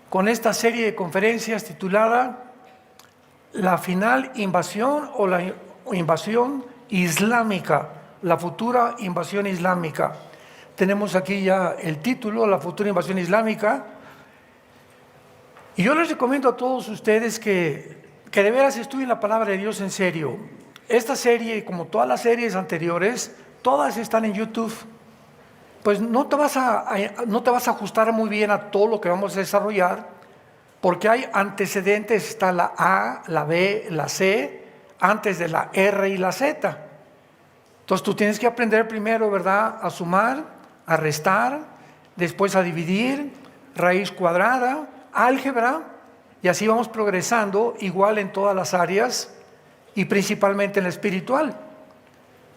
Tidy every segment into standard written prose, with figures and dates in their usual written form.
con esta serie de conferencias titulada La final invasión o la invasión islámica, la futura invasión islámica. Tenemos aquí ya el título, la futura invasión islámica. Y yo les recomiendo a todos ustedes que de veras estudien la palabra de Dios en serio. Esta serie, como todas las series anteriores, todas están en YouTube. Pues no te vas a ajustar muy bien a todo lo que vamos a desarrollar, porque hay antecedentes, está la A, la B, la C, antes de la R y la Z. Entonces tú tienes que aprender primero, ¿verdad?, a sumar, a restar, después a dividir, raíz cuadrada, álgebra, y así vamos progresando, igual en todas las áreas y principalmente en la espiritual.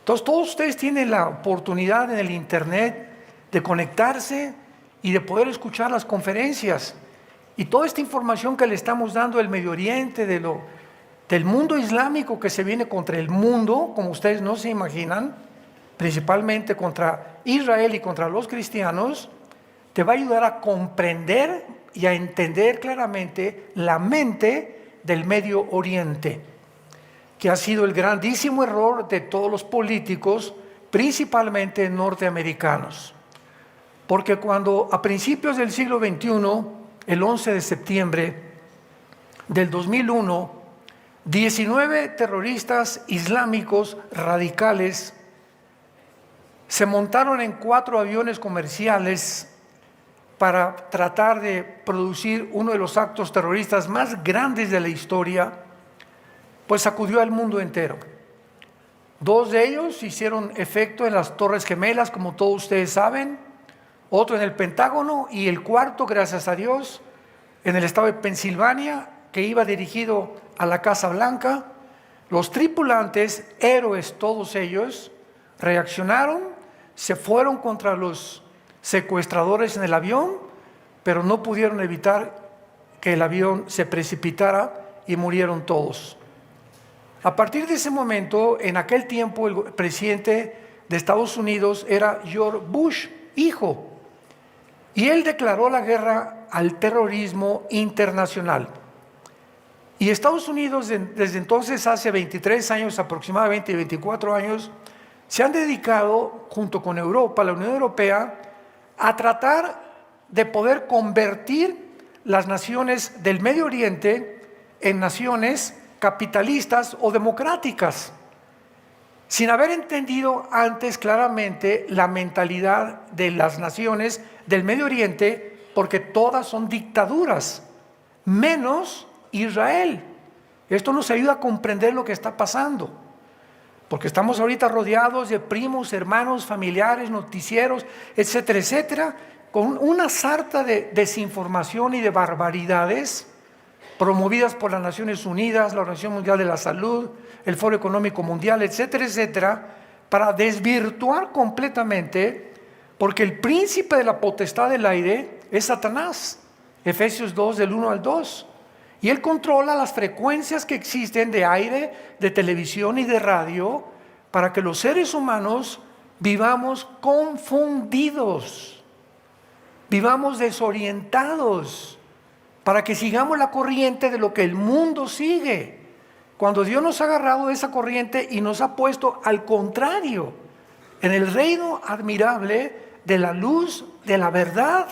Entonces todos ustedes tienen la oportunidad en el internet de conectarse y de poder escuchar las conferencias. Y toda esta información que le estamos dando del Medio Oriente, del mundo islámico que se viene contra el mundo, como ustedes no se imaginan, principalmente contra Israel y contra los cristianos, te va a ayudar a comprender y a entender claramente la mente del Medio Oriente, que ha sido el grandísimo error de todos los políticos, principalmente norteamericanos. Porque cuando a principios del siglo XXI, el 11 de septiembre del 2001, 19 terroristas islámicos radicales se montaron en 4 aviones comerciales para tratar de producir uno de los actos terroristas más grandes de la historia, pues sacudió al mundo entero. 2 de ellos hicieron efecto en las Torres Gemelas, como todos ustedes saben, otro en el Pentágono, y el cuarto, gracias a Dios, en el estado de Pensilvania, que iba dirigido a la Casa Blanca. Los tripulantes, héroes todos ellos, reaccionaron, se fueron contra los secuestradores en el avión, pero no pudieron evitar que el avión se precipitara y murieron todos. A partir de ese momento, en aquel tiempo, el presidente de Estados Unidos era George Bush, hijo, y él declaró la guerra al terrorismo internacional. Y Estados Unidos, desde entonces, hace 23 años aproximadamente, 24 años, se han dedicado, junto con Europa, la Unión Europea, a tratar de poder convertir las naciones del Medio Oriente en naciones capitalistas o democráticas, sin haber entendido antes claramente la mentalidad de las naciones del Medio Oriente, porque todas son dictaduras, menos Israel. Esto nos ayuda a comprender lo que está pasando, porque estamos ahorita rodeados de primos, hermanos, familiares, noticieros, etcétera, etcétera, con una sarta de desinformación y de barbaridades promovidas por las Naciones Unidas, la Organización Mundial de la Salud, el Foro Económico Mundial, etcétera, etcétera, para desvirtuar completamente, porque el príncipe de la potestad del aire es Satanás, Efesios 2, del 1 al 2, y él controla las frecuencias que existen de aire, de televisión y de radio, para que los seres humanos vivamos confundidos, vivamos desorientados, para que sigamos la corriente de lo que el mundo sigue, cuando Dios nos ha agarrado de esa corriente y nos ha puesto al contrario, en el reino admirable de la luz, de la verdad,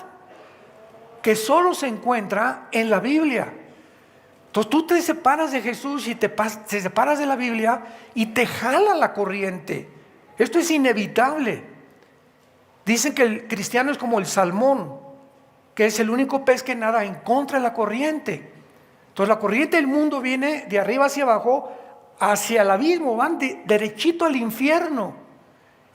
que solo se encuentra en la Biblia. Entonces tú te separas de Jesús y te separas de la Biblia y te jala la corriente. Esto es inevitable. Dicen que el cristiano es como el salmón, que es el único pez que nada en contra de la corriente. Entonces la corriente del mundo viene de arriba hacia abajo, hacia el abismo, van derechito al infierno.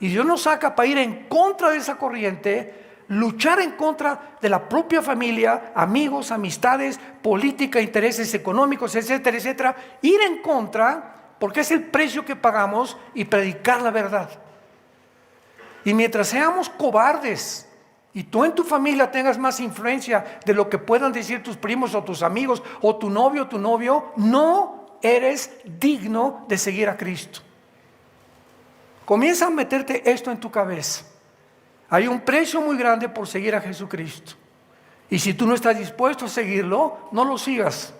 Y Dios nos saca para ir en contra de esa corriente, luchar en contra de la propia familia, amigos, amistades, política, intereses económicos, etcétera, etcétera. Ir en contra, porque es el precio que pagamos, y predicar la verdad. Y mientras seamos cobardes, y tú en tu familia tengas más influencia de lo que puedan decir tus primos o tus amigos o tu novio, no eres digno de seguir a Cristo. Comienza a meterte esto en tu cabeza. Hay un precio muy grande por seguir a Jesucristo. Y si tú no estás dispuesto a seguirlo, no lo sigas.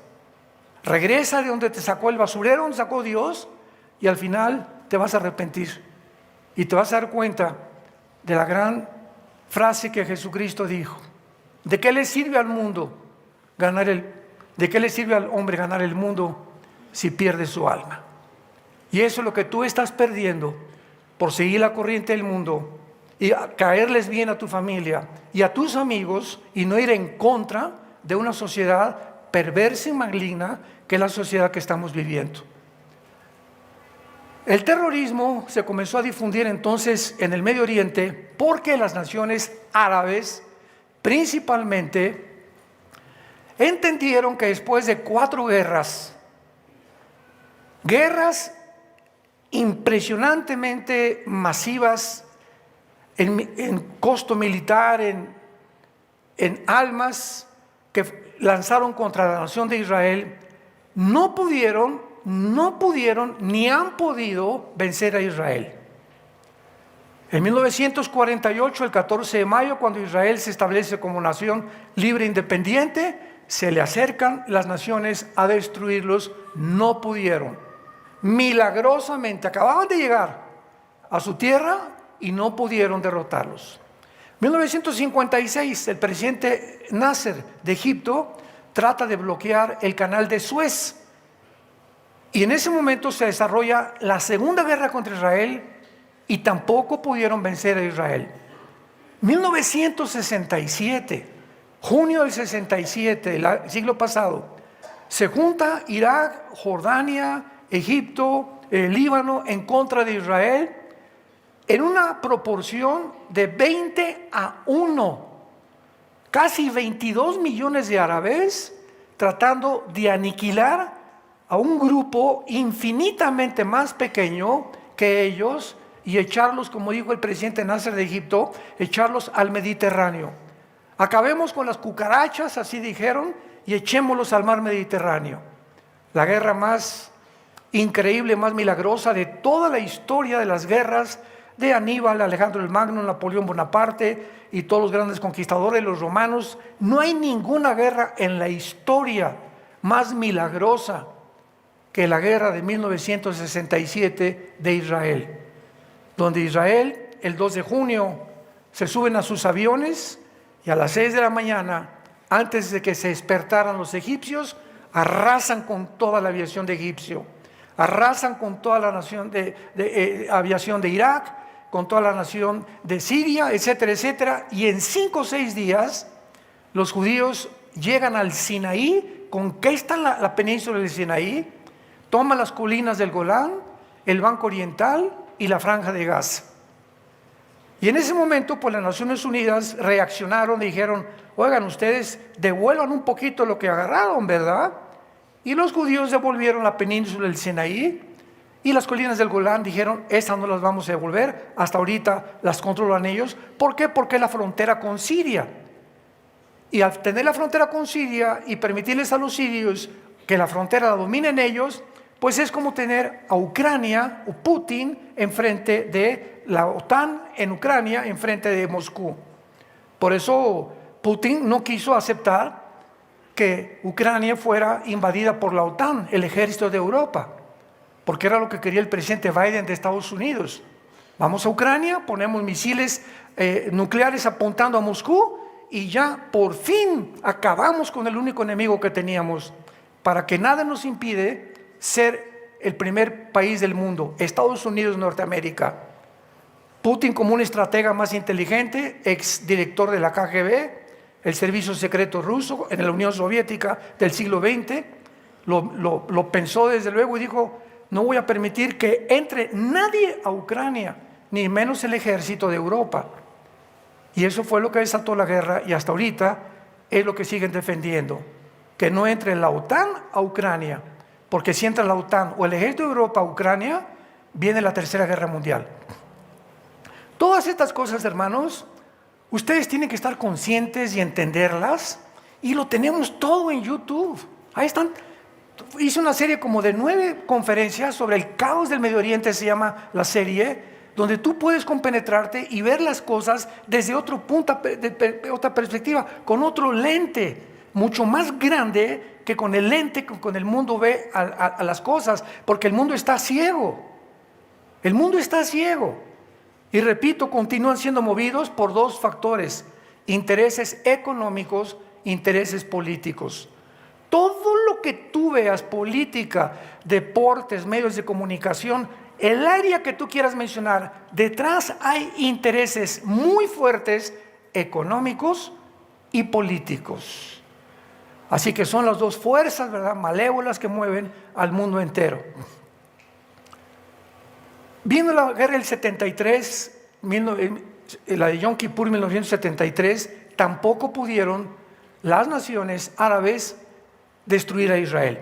Regresa de donde te sacó el basurero, donde sacó Dios, y al final te vas a arrepentir. Y te vas a dar cuenta de la gran frase que Jesucristo dijo. ¿De qué le sirve al mundo de qué le sirve al hombre ganar el mundo si pierde su alma? Y eso es lo que tú estás perdiendo por seguir la corriente del mundo y caerles bien a tu familia y a tus amigos y no ir en contra de una sociedad perversa y maligna que es la sociedad que estamos viviendo. El terrorismo se comenzó a difundir entonces en el Medio Oriente porque las naciones árabes principalmente entendieron que después de 4 guerras impresionantemente masivas en costo militar, en almas que lanzaron contra la nación de Israel, no pudieron ni han podido vencer a Israel. En 1948, el 14 de mayo, cuando Israel se establece como nación libre e independiente, se le acercan las naciones a destruirlos, no pudieron. Milagrosamente acababan de llegar a su tierra y no pudieron derrotarlos. 1956, el presidente Nasser de Egipto trata de bloquear el canal de Suez. Y en ese momento se desarrolla la segunda guerra contra Israel y tampoco pudieron vencer a Israel. 1967, junio del 67, el siglo pasado, se junta Irak, Jordania, Egipto, el Líbano en contra de Israel en una proporción de 20-1. Casi 22 millones de árabes tratando de aniquilar a un grupo infinitamente más pequeño que ellos y echarlos, como dijo el presidente Nasser de Egipto, echarlos al Mediterráneo. Acabemos con las cucarachas, así dijeron, y echémoslos al mar Mediterráneo. La guerra más increíble, más milagrosa de toda la historia de las guerras de Aníbal, Alejandro el Magno, Napoleón Bonaparte y todos los grandes conquistadores, los romanos. No hay ninguna guerra en la historia más milagrosa que la guerra de 1967 de Israel, donde Israel, el 2 de junio, se suben a sus aviones y a las 6 de la mañana, antes de que se despertaran los egipcios, arrasan con toda la aviación de Egipcio, arrasan con toda la nación de aviación de Irak, con toda la nación de Siria, etcétera, etcétera. Y en 5 o 6 días, los judíos llegan al Sinaí, conquistan la península del Sinaí, toman las colinas del Golán, el Banco Oriental y la Franja de Gaza. Y en ese momento, pues las Naciones Unidas reaccionaron y dijeron: oigan, ustedes devuelvan un poquito lo que agarraron, ¿verdad? Y los judíos devolvieron la península del Sinaí y las colinas del Golán. Dijeron: estas no las vamos a devolver, hasta ahorita las controlan ellos. ¿Por qué? Porque es la frontera con Siria. Y al tener la frontera con Siria y permitirles a los sirios que la frontera la dominen ellos, pues es como tener a Ucrania o Putin enfrente de la OTAN en Ucrania, enfrente de Moscú. Por eso Putin no quiso aceptar que Ucrania fuera invadida por la OTAN, el ejército de Europa, porque era lo que quería el presidente Biden de Estados Unidos. Vamos a Ucrania, ponemos misiles nucleares apuntando a Moscú y ya por fin acabamos con el único enemigo que teníamos, para que nada nos impide ser el primer país del mundo, Estados Unidos, Norteamérica. Putin, como un estratega más inteligente, ex director de la KGB, el servicio secreto ruso en la Unión Soviética del siglo XX, lo pensó desde luego y dijo: no voy a permitir que entre nadie a Ucrania, ni menos el ejército de Europa. Y eso fue lo que desató la guerra, y hasta ahorita es lo que siguen defendiendo, que no entre la OTAN a Ucrania, porque si entra la OTAN o el ejército de Europa a Ucrania, viene la Tercera Guerra Mundial. Todas estas cosas, hermanos, ustedes tienen que estar conscientes y entenderlas, y lo tenemos todo en YouTube. Ahí están. Hice una serie como de 9 conferencias sobre el caos del Medio Oriente, se llama la serie, donde tú puedes compenetrarte y ver las cosas desde otro punto, otra perspectiva, con otro lente, mucho más grande que con el lente que con el mundo ve a las cosas, porque el mundo está ciego. El mundo está ciego. Y repito, continúan siendo movidos por dos factores: intereses económicos, intereses políticos. Todo lo que tú veas, política, deportes, medios de comunicación, el área que tú quieras mencionar, detrás hay intereses muy fuertes económicos y políticos. Así que son las dos fuerzas, ¿verdad?, malévolas que mueven al mundo entero. Viendo la guerra del 73, la de Yom Kippur 1973, tampoco pudieron las naciones árabes destruir a Israel.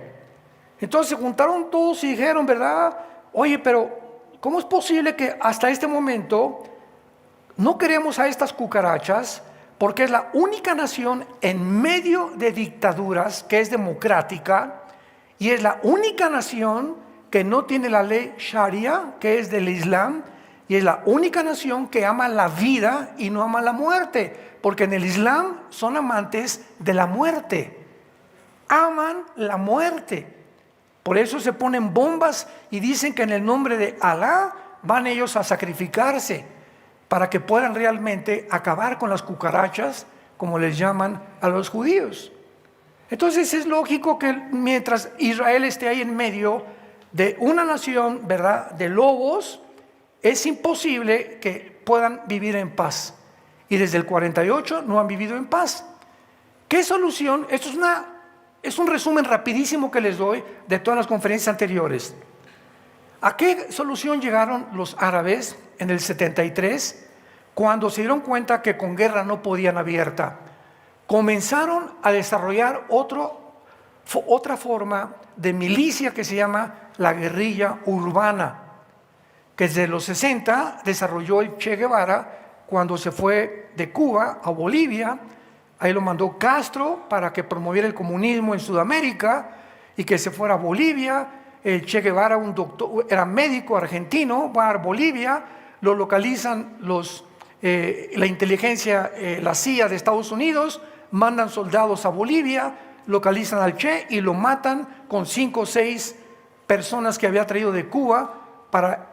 Entonces se juntaron todos y dijeron, ¿verdad? Oye, pero ¿cómo es posible que hasta este momento no queremos a estas cucarachas? Porque es la única nación en medio de dictaduras que es democrática, y es la única nación que no tiene la ley Sharia, que es del Islam, y es la única nación que ama la vida y no ama la muerte, porque en el Islam son amantes de la muerte. Aman la muerte. Por eso se ponen bombas y dicen que en el nombre de Alá van ellos a sacrificarse para que puedan realmente acabar con las cucarachas, como les llaman a los judíos. Entonces es lógico que mientras Israel esté ahí en medio de una nación, ¿verdad?, de lobos, es imposible que puedan vivir en paz. Y desde el 48 no han vivido en paz. ¿Qué solución? Esto es un resumen rapidísimo que les doy de todas las conferencias anteriores. ¿A qué solución llegaron los árabes en el 73 cuando se dieron cuenta que con guerra no podían abierta? Comenzaron a desarrollar otra forma de milicia que se llama la guerrilla urbana, que desde los 60 desarrolló el Che Guevara cuando se fue de Cuba a Bolivia. Ahí lo mandó Castro para que promoviera el comunismo en Sudamérica y que se fuera a Bolivia. El Che Guevara, un doctor, era médico argentino, va a Bolivia, lo localizan la inteligencia, la CIA de Estados Unidos, mandan soldados a Bolivia, localizan al Che y lo matan con 5 o 6 personas que había traído de Cuba para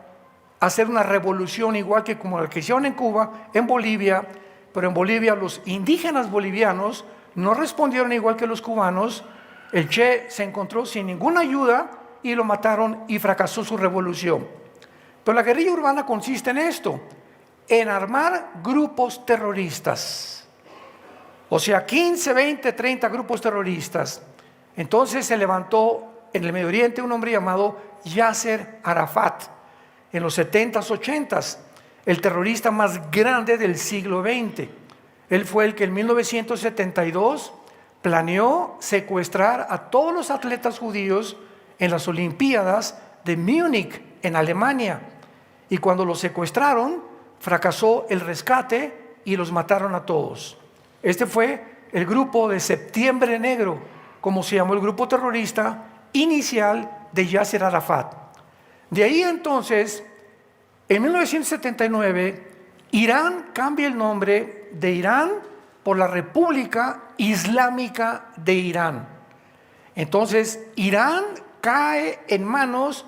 hacer una revolución igual que como la que hicieron en Cuba, en Bolivia. Pero en Bolivia los indígenas bolivianos no respondieron igual que los cubanos. El Che se encontró sin ninguna ayuda y lo mataron y fracasó su revolución. Pero la guerrilla urbana consiste en esto, en armar grupos terroristas. O sea, 15, 20, 30 grupos terroristas. Entonces se levantó en el Medio Oriente un hombre llamado Yasser Arafat, en los 70s, 80s, el terrorista más grande del siglo XX. Él fue el que en 1972 planeó secuestrar a todos los atletas judíos en las Olimpiadas de Múnich, en Alemania. Y cuando los secuestraron, fracasó el rescate y los mataron a todos. Este fue el grupo de Septiembre Negro, como se llamó el grupo terrorista inicial de Yasser Arafat. De ahí entonces, en 1979, Irán cambia el nombre de Irán por la República Islámica de Irán. Entonces, Irán cae en manos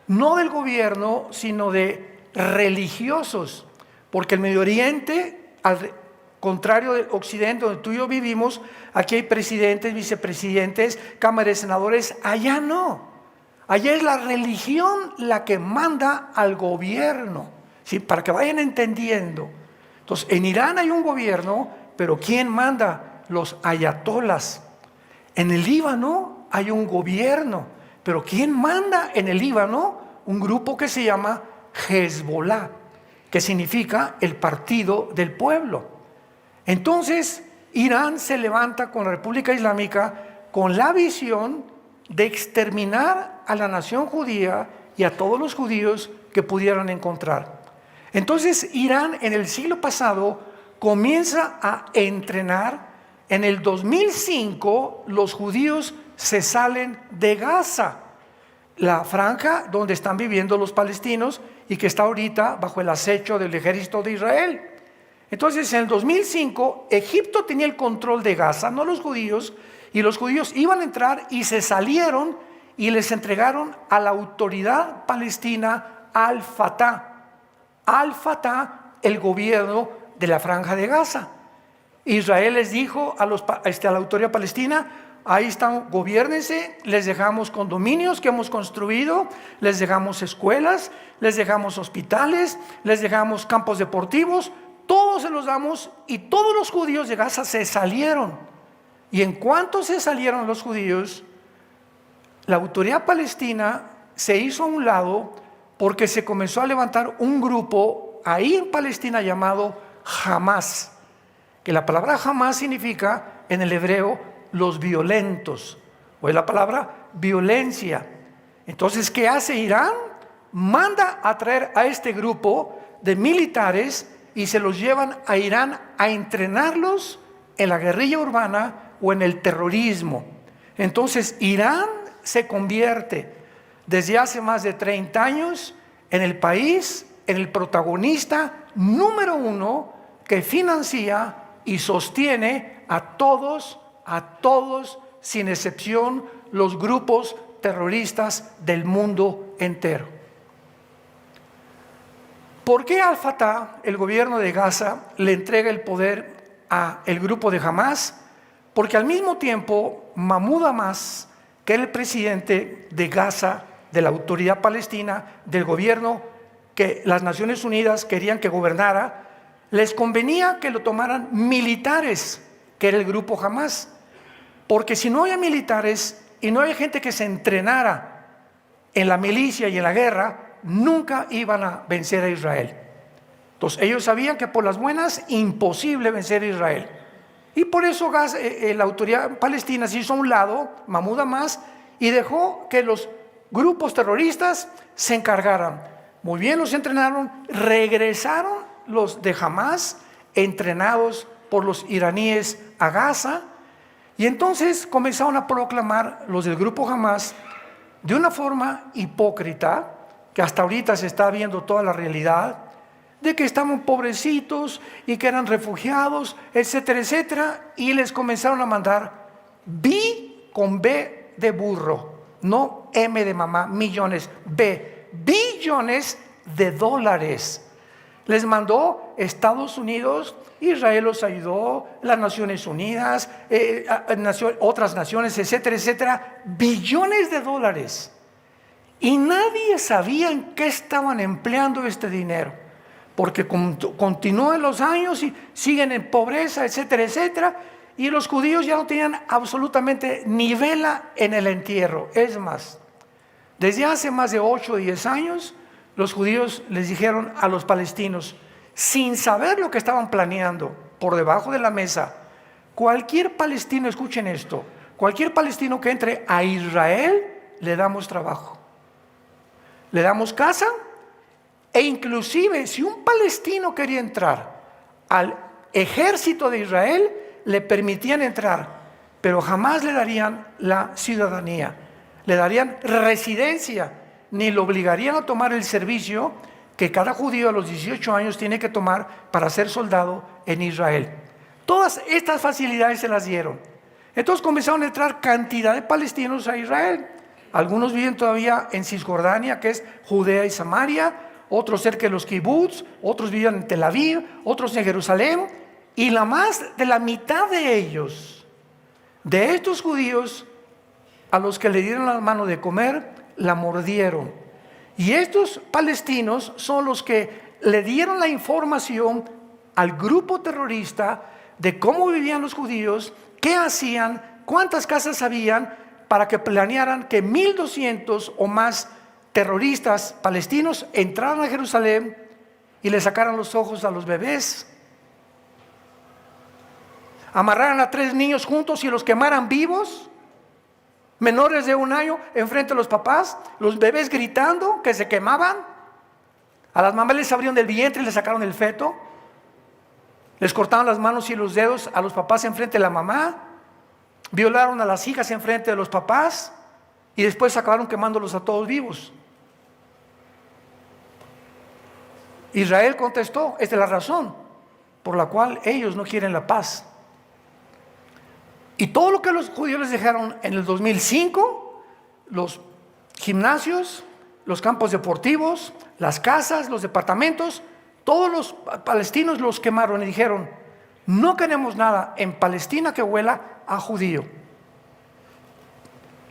no del gobierno, sino de religiosos, porque el Medio Oriente, al contrario del Occidente, donde tú y yo vivimos, aquí hay presidentes, vicepresidentes, cámaras de senadores, allá no. Allá es la religión la que manda al gobierno, ¿sí?, para que vayan entendiendo. Entonces, en Irán hay un gobierno, pero ¿quién manda? Los ayatolas. En el Líbano hay un gobierno, pero ¿quién manda en el Líbano? Un grupo que se llama Hezbollah, que significa el partido del pueblo. Entonces, Irán se levanta con la República Islámica con la visión de exterminar a la nación judía y a todos los judíos que pudieran encontrar. Entonces Irán en el siglo pasado comienza a entrenar. En el 2005 los judíos se salen de Gaza. la franja donde están viviendo los palestinos y que está ahorita bajo el acecho del ejército de Israel. Entonces, en el 2005, Egipto tenía el control de Gaza, no los judíos, y los judíos iban a entrar y se salieron y les entregaron a la autoridad palestina Al-Fatah. Al-Fatah, el gobierno de la franja de Gaza. Israel les dijo a la autoridad palestina: ahí están, gobiérnense, les dejamos condominios que hemos construido, les dejamos escuelas, les dejamos hospitales, les dejamos campos deportivos, todos se los damos. Y todos los judíos de Gaza se salieron. Y en cuanto se salieron los judíos, la autoridad palestina se hizo a un lado porque se comenzó a levantar un grupo ahí en Palestina llamado Hamas, que la palabra Hamas significa en el hebreo los violentos, o es la palabra violencia. Entonces, ¿qué hace Irán? Manda a traer a este grupo de militares y se los llevan a Irán a entrenarlos en la guerrilla urbana o en el terrorismo. Entonces, Irán se convierte desde hace más de 30 años en el país, en el protagonista número uno que financia y sostiene a todos, sin excepción, los grupos terroristas del mundo entero. ¿Por qué Al-Fatah, el gobierno de Gaza, le entrega el poder al grupo de Hamas? Porque al mismo tiempo, Mahmoud Abbas, que era el presidente de Gaza, de la autoridad palestina, del gobierno que las Naciones Unidas querían que gobernara, les convenía que lo tomaran militares, que era el grupo Hamas. Porque si no había militares y no había gente que se entrenara en la milicia y en la guerra, nunca iban a vencer a Israel. Entonces ellos sabían que por las buenas, imposible vencer a Israel. Y por eso la autoridad palestina se hizo a un lado, Mahmoud Abbas, y dejó que los grupos terroristas se encargaran. Muy bien, los entrenaron, regresaron los de Hamas, entrenados por los iraníes a Gaza, y entonces comenzaron a proclamar los del grupo Hamas de una forma hipócrita, que hasta ahorita se está viendo toda la realidad, de que estaban pobrecitos y que eran refugiados, etcétera, etcétera, y les comenzaron a mandar con B de burro, no M de mamá, millones, billones de dólares. Les mandó Estados Unidos, Israel los ayudó, las Naciones Unidas, otras naciones, etcétera, etcétera, billones de dólares. Y nadie sabía en qué estaban empleando este dinero, porque continúan los años y siguen en pobreza, etcétera, etcétera, y los judíos ya no tenían absolutamente ni vela en el entierro. Es más, desde hace más de 8 o 10 años, los judíos les dijeron a los palestinos, sin saber lo que estaban planeando, por debajo de la mesa: cualquier palestino, escuchen esto, cualquier palestino que entre a Israel, le damos trabajo, le damos casa, e inclusive si un palestino quería entrar al ejército de Israel, le permitían entrar, pero jamás le darían la ciudadanía, le darían residencia, ni lo obligarían a tomar el servicio que cada judío a los 18 años tiene que tomar para ser soldado en Israel. Todas estas facilidades se las dieron. Entonces comenzaron a entrar cantidad de palestinos a Israel. Algunos viven todavía en Cisjordania, que es Judea y Samaria, otros cerca de los kibbutz, otros viven en Tel Aviv, otros en Jerusalén, y la más de la mitad de ellos, de estos judíos a los que le dieron la mano de comer, la mordieron. Y estos palestinos son los que le dieron la información al grupo terrorista de cómo vivían los judíos, qué hacían, cuántas casas habían, para que planearan que 1,200 o más terroristas palestinos entraran a Jerusalén y le sacaran los ojos a los bebés, amarraran a 3 niños juntos y los quemaran vivos, menores de 1 año, enfrente de los papás, los bebés gritando que se quemaban. A las mamás les abrieron el vientre y les sacaron el feto, les cortaron las manos y los dedos a los papás enfrente de la mamá, violaron a las hijas enfrente de los papás, y después acabaron quemándolos a todos vivos. Israel contestó, esta es la razón por la cual ellos no quieren la paz. Y todo lo que los judíos les dejaron en el 2005, los gimnasios, los campos deportivos, las casas, los departamentos, todos los palestinos los quemaron y dijeron, no queremos nada en Palestina que huela a judío.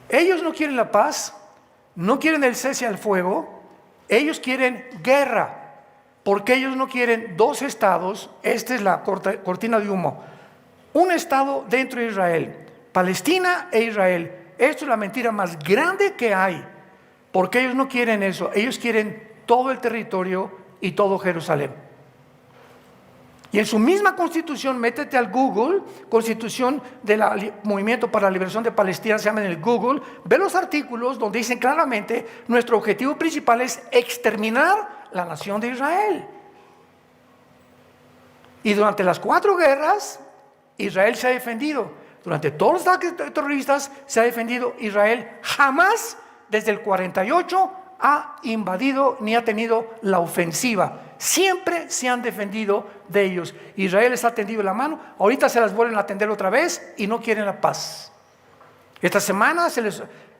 Ellos no quieren la paz, no quieren el cese al fuego, ellos quieren guerra, porque ellos no quieren dos estados. Esta es la cortina de humo. Un estado dentro de Israel, Palestina e Israel. Esto es la mentira más grande que hay, porque ellos no quieren eso. Ellos quieren todo el territorio y todo Jerusalén. Y en su misma constitución, métete al Google, constitución del Movimiento para la Liberación de Palestina, se llama en el Google, ve los artículos donde dicen claramente, nuestro objetivo principal es exterminar la nación de Israel. Y durante las 4 guerras, Israel se ha defendido. Durante todos los ataques terroristas se ha defendido. Israel jamás, desde el 48, ha invadido ni ha tenido la ofensiva. Siempre se han defendido de ellos. Israel les ha tendido la mano, ahorita se las vuelven a tender otra vez y no quieren la paz. Esta semana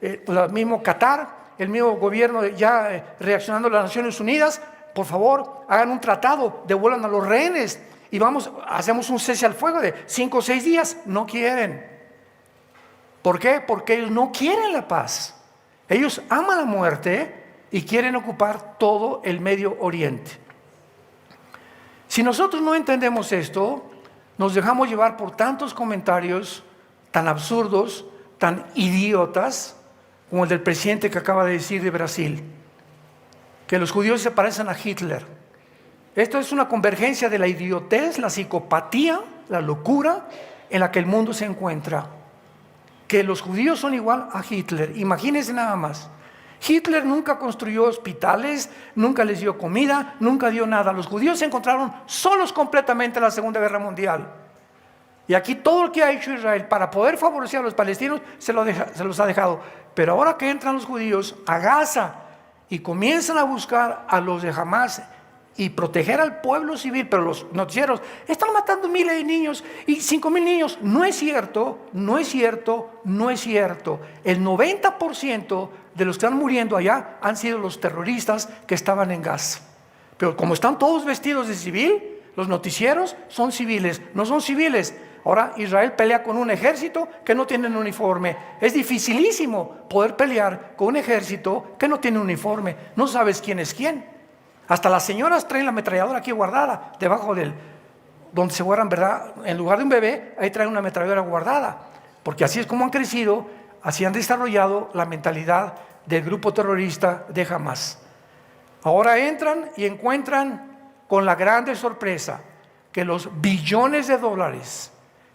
el mismo Qatar, el mismo gobierno ya reaccionando a las Naciones Unidas, por favor hagan un tratado, devuelvan a los rehenes y hacemos un cese al fuego de 5 o 6 días. No quieren. ¿Por qué? Porque ellos no quieren la paz. Ellos aman la muerte y quieren ocupar todo el Medio Oriente. Si nosotros no entendemos esto, nos dejamos llevar por tantos comentarios tan absurdos, tan idiotas, como el del presidente que acaba de decir de Brasil, que los judíos se parecen a Hitler. Esto es una convergencia de la idiotez, la psicopatía, la locura en la que el mundo se encuentra. Que los judíos son igual a Hitler. Imagínense nada más. Hitler nunca construyó hospitales, nunca les dio comida, nunca dio nada. Los judíos se encontraron solos completamente en la Segunda Guerra Mundial. Y aquí todo lo que ha hecho Israel para poder favorecer a los palestinos se los ha dejado. Pero ahora que entran los judíos a Gaza y comienzan a buscar a los de Hamás y proteger al pueblo civil, pero los noticieros están matando miles de niños y 5,000 niños. No es cierto, no es cierto, no es cierto. El 90% de los que están muriendo allá han sido los terroristas que estaban en Gaza. Pero como están todos vestidos de civil, los noticieros son civiles, no son civiles. Ahora Israel pelea con un ejército que no tiene uniforme. Es dificilísimo poder pelear con un ejército que no tiene uniforme. No sabes quién es quién. Hasta las señoras traen la ametralladora aquí guardada, debajo donde se guardan, ¿verdad? En lugar de un bebé, ahí traen una ametralladora guardada. Porque así es como han crecido, así han desarrollado la mentalidad del grupo terrorista de Hamás. Ahora entran y encuentran con la grande sorpresa que los billones de dólares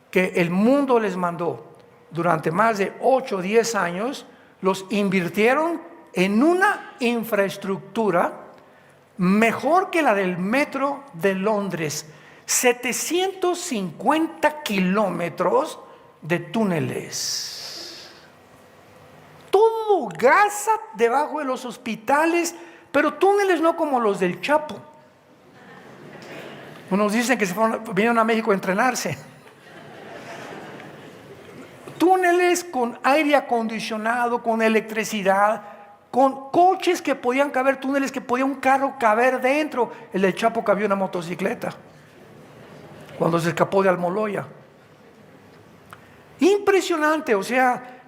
que el mundo les mandó durante más de 8 o 10 años, los invirtieron en una infraestructura mejor que la del metro de Londres. 750 kilómetros de túneles. Todo Gaza debajo de los hospitales, pero túneles no como los del Chapo. Unos dicen que vinieron a México a entrenarse. Túneles con aire acondicionado, con electricidad, con coches que podían caber, túneles que podía un carro caber dentro. El del Chapo cabía una motocicleta cuando se escapó de Almoloya. Impresionante, o sea,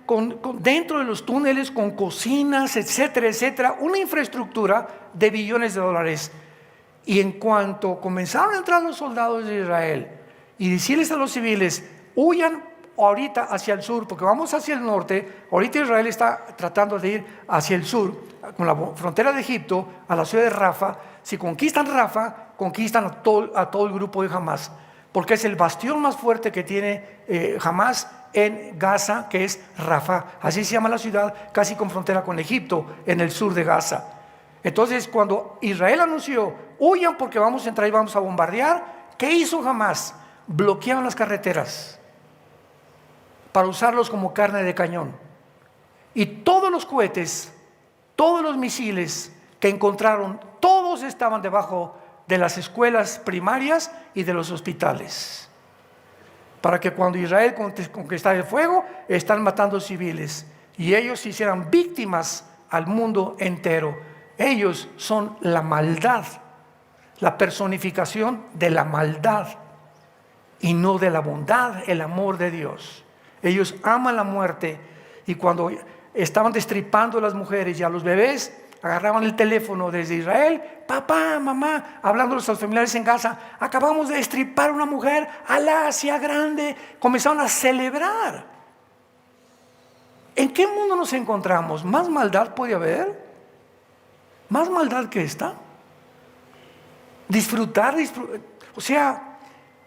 dentro de los túneles, con cocinas, etcétera, etcétera, una infraestructura de billones de dólares. Y en cuanto comenzaron a entrar los soldados de Israel y decirles a los civiles, huyan ahorita hacia el sur, porque vamos hacia el norte. Ahorita Israel está tratando de ir hacia el sur, con la frontera de Egipto, a la ciudad de Rafa. Si conquistan Rafa, conquistan a todo el grupo de Hamás, porque es el bastión más fuerte que tiene Hamás en Gaza, que es Rafa. Así se llama la ciudad, casi con frontera con Egipto, en el sur de Gaza. Entonces, cuando Israel anunció, huyan porque vamos a entrar y vamos a bombardear, ¿qué hizo Hamás? Bloquearon las carreteras para usarlos como carne de cañón. Y todos los cohetes, todos los misiles que encontraron, todos estaban debajo de las escuelas primarias y de los hospitales. Para que cuando Israel conquistara el fuego, están matando civiles. Y ellos se hicieran víctimas al mundo entero. Ellos son la maldad, la personificación de la maldad y no de la bondad, el amor de Dios. Ellos aman la muerte, y cuando estaban destripando a las mujeres y a los bebés, agarraban el teléfono desde Israel, papá, mamá, hablando a los familiares en casa, acabamos de destripar a una mujer, Alá sea grande. Comenzaron a celebrar. ¿En qué mundo nos encontramos? ¿Más maldad puede haber? ¿Más maldad que esta? Disfrutar, o sea,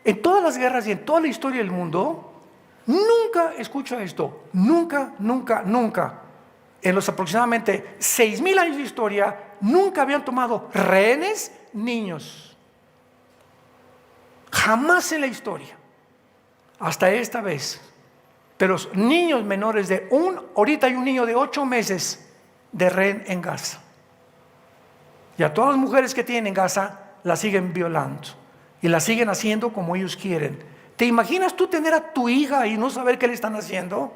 en todas las guerras y en toda la historia del mundo, nunca, escucha esto, nunca, en los aproximadamente 6,000 años de historia, nunca habían tomado rehenes niños. Jamás en la historia, hasta esta vez. Pero niños menores ahorita hay un niño de 8 meses de rehén en Gaza. Y a todas las mujeres que tienen en Gaza las siguen violando y las siguen haciendo como ellos quieren. ¿Te imaginas tú tener a tu hija y no saber qué le están haciendo?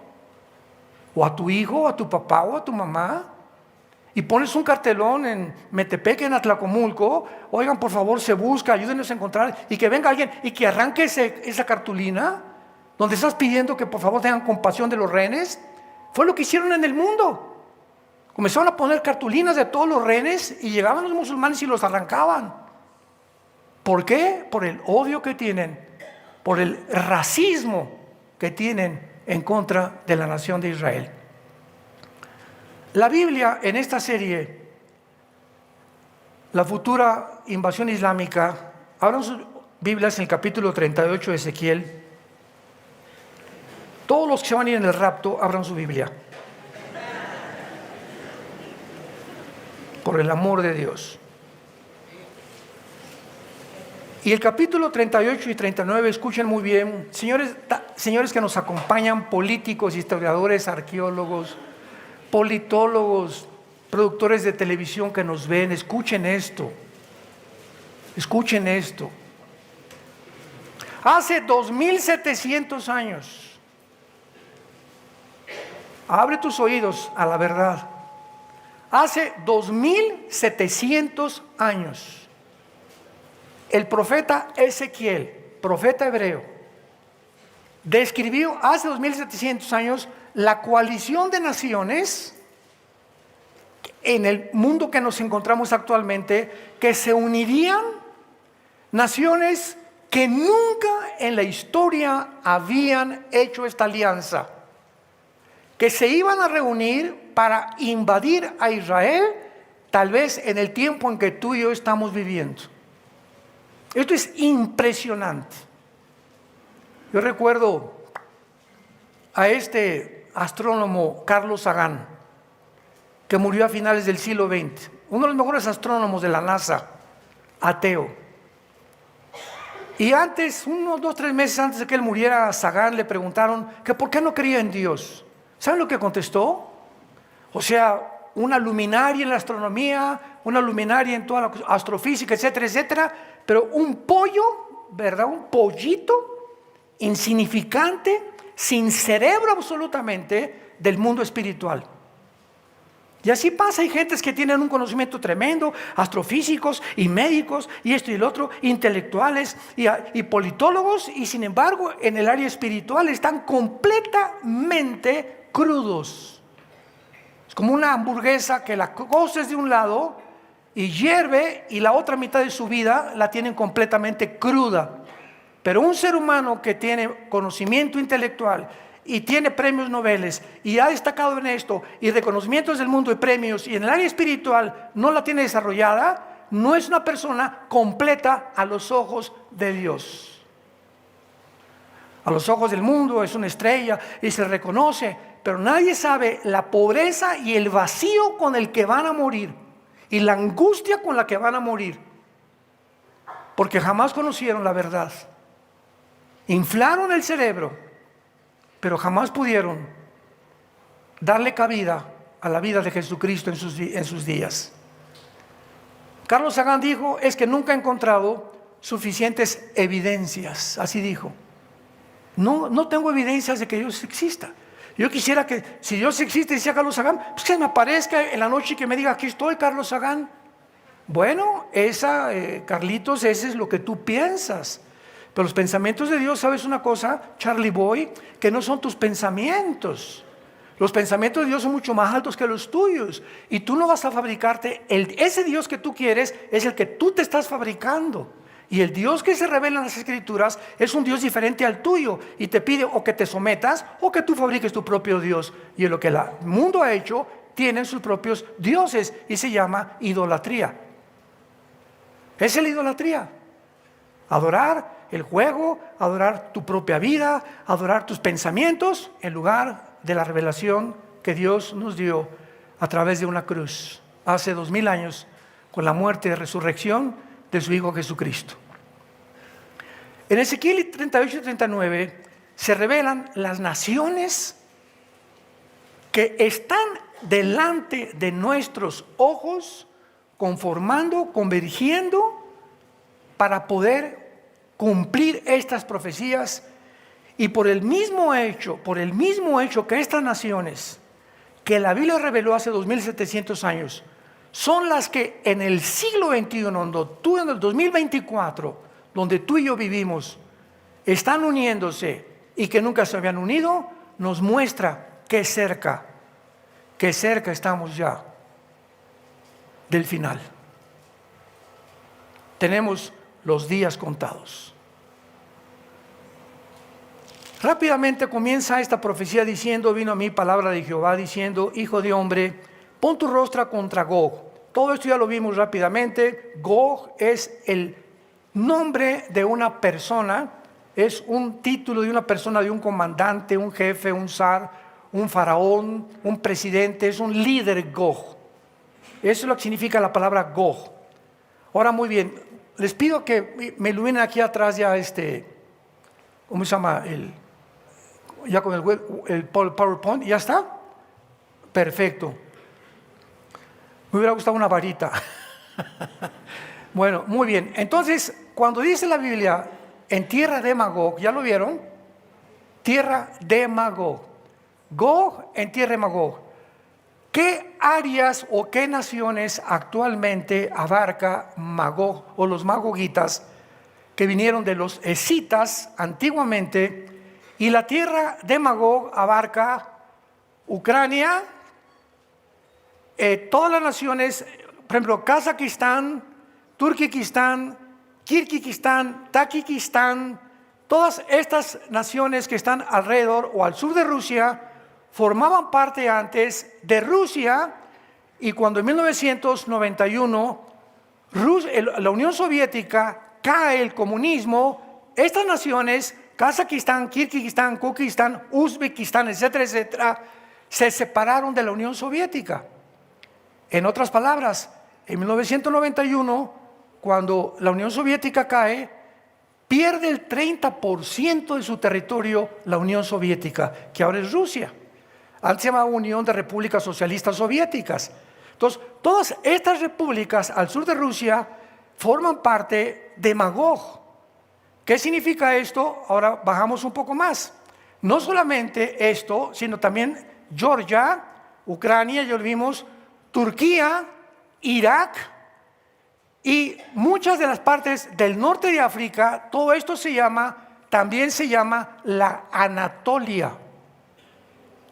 O a tu hijo, o a tu papá, o a tu mamá, y pones un cartelón en Metepec, en Atlacomulco: oigan, por favor, se busca, ayúdenos a encontrar, y que venga alguien y que arranque esa cartulina donde estás pidiendo que por favor tengan compasión de los rehenes. Fue lo que hicieron en el mundo. Comenzaron a poner cartulinas de todos los rehenes y llegaban los musulmanes y los arrancaban. ¿Por qué? Por el odio que tienen, por el racismo que tienen en contra de la nación de Israel. La Biblia, en esta serie, la futura invasión islámica, abran sus Biblias en el capítulo 38 de Ezequiel. Todos los que se van a ir en el rapto, abran su Biblia. Por el amor de Dios. Y el capítulo 38 y 39, escuchen muy bien, señores que nos acompañan, políticos, historiadores, arqueólogos, politólogos, productores de televisión que nos ven, escuchen esto. Escuchen esto. Hace 2,700 años, abre tus oídos a la verdad. Hace 2,700 años, el profeta Ezequiel, profeta hebreo, describió hace 2,700 años la coalición de naciones en el mundo que nos encontramos actualmente, que se unirían, naciones que nunca en la historia habían hecho esta alianza, que se iban a reunir para invadir a Israel, tal vez en el tiempo en que tú y yo estamos viviendo. Esto es impresionante. Yo recuerdo a este astrónomo Carlos Sagan, que murió a finales del siglo XX, uno de los mejores astrónomos de la NASA, ateo. Y antes, unos 2 o 3 meses antes de que él muriera, a Sagan le preguntaron que por qué no creía en Dios. ¿Saben lo que contestó? O sea, una luminaria en la astronomía, una luminaria en toda la astrofísica, etcétera, etcétera, pero un pollo, ¿verdad? Un pollito insignificante, sin cerebro absolutamente, del mundo espiritual. Y así pasa, hay gentes que tienen un conocimiento tremendo, astrofísicos y médicos y esto y el otro, intelectuales y politólogos, y sin embargo en el área espiritual están completamente crudos. Es como una hamburguesa que la coces de un lado y hierve, y la otra mitad de su vida la tienen completamente cruda. Pero un ser humano que tiene conocimiento intelectual y tiene premios Nobel y ha destacado en esto y reconocimientos del mundo y premios, y en el área espiritual no la tiene desarrollada, no es una persona completa a los ojos de Dios. A los ojos del mundo es una estrella y se reconoce, pero nadie sabe la pobreza y el vacío con el que van a morir y la angustia con la que van a morir, porque jamás conocieron la verdad. Inflaron el cerebro, pero jamás pudieron darle cabida a la vida de Jesucristo en sus días. Carlos Sagan dijo, es que nunca he encontrado suficientes evidencias, así dijo. No tengo evidencias de que Dios exista. Yo quisiera que, si Dios existe, decía Carlos Sagan, pues que me aparezca en la noche y que me diga, aquí estoy, Carlos Sagan. Bueno, Carlitos, ese es lo que tú piensas. Pero los pensamientos de Dios, ¿sabes una cosa, Charlie Boy? Que no son tus pensamientos. Los pensamientos de Dios son mucho más altos que los tuyos. Y tú no vas a fabricarte, ese Dios que tú quieres es el que tú te estás fabricando. Y el Dios que se revela en las Escrituras es un Dios diferente al tuyo. Y te pide o que te sometas o que tú fabriques tu propio Dios. Y en lo que el mundo ha hecho, tienen sus propios dioses y se llama idolatría. Esa es la idolatría. Adorar el juego, adorar tu propia vida, adorar tus pensamientos en lugar de la revelación que Dios nos dio a través de una cruz hace 2000 años con la muerte y resurrección de su Hijo Jesucristo. En Ezequiel 38 y 39 se revelan las naciones que están delante de nuestros ojos, conformando, convergiendo para poder cumplir estas profecías. Y por el mismo hecho que estas naciones que la Biblia reveló hace 2700 años son las que en el siglo XXI, en el 2024, donde tú y yo vivimos, están uniéndose y que nunca se habían unido, nos muestra que cerca estamos ya del final. Tenemos los días contados. Rápidamente comienza esta profecía diciendo, vino a mí palabra de Jehová diciendo, hijo de hombre, pon tu rostro contra Gog. Todo esto ya lo vimos rápidamente. Gog es el nombre de una persona, es un título de una persona, de un comandante, un jefe, un zar, un faraón, un presidente, es un líder Gog. Eso es lo que significa la palabra Gog. Ahora muy bien, les pido que me iluminen aquí atrás ya ¿cómo se llama? Ya con el PowerPoint, ¿ya está? Perfecto. Me hubiera gustado una varita. Bueno, muy bien. Entonces, cuando dice la Biblia, en tierra de Magog, ¿ya lo vieron? Tierra de Magog. Gog en tierra de Magog. ¿Qué áreas o qué naciones actualmente abarca Magog o los magogitas que vinieron de los escitas antiguamente? Y la tierra de Magog abarca Ucrania, todas las naciones, por ejemplo, Kazajistán, Turkmenistán, Kirguistán, Tayikistán, todas estas naciones que están alrededor o al sur de Rusia, formaban parte antes de Rusia, y cuando en 1991 la Unión Soviética cae, el comunismo, estas naciones, Kazajistán, Kirguistán, Kukistán, Uzbekistán, etcétera, etcétera, se separaron de la Unión Soviética. En otras palabras, en 1991, cuando la Unión Soviética cae, pierde el 30% de su territorio la Unión Soviética, que ahora es Rusia. Antes se llamaba Unión de Repúblicas Socialistas Soviéticas. Entonces, todas estas repúblicas al sur de Rusia forman parte de Magog. ¿Qué significa esto? Ahora bajamos un poco más. No solamente esto, sino también Georgia, Ucrania, ya lo vimos, Turquía, Irak y muchas de las partes del norte de África. Todo esto también se llama la Anatolia.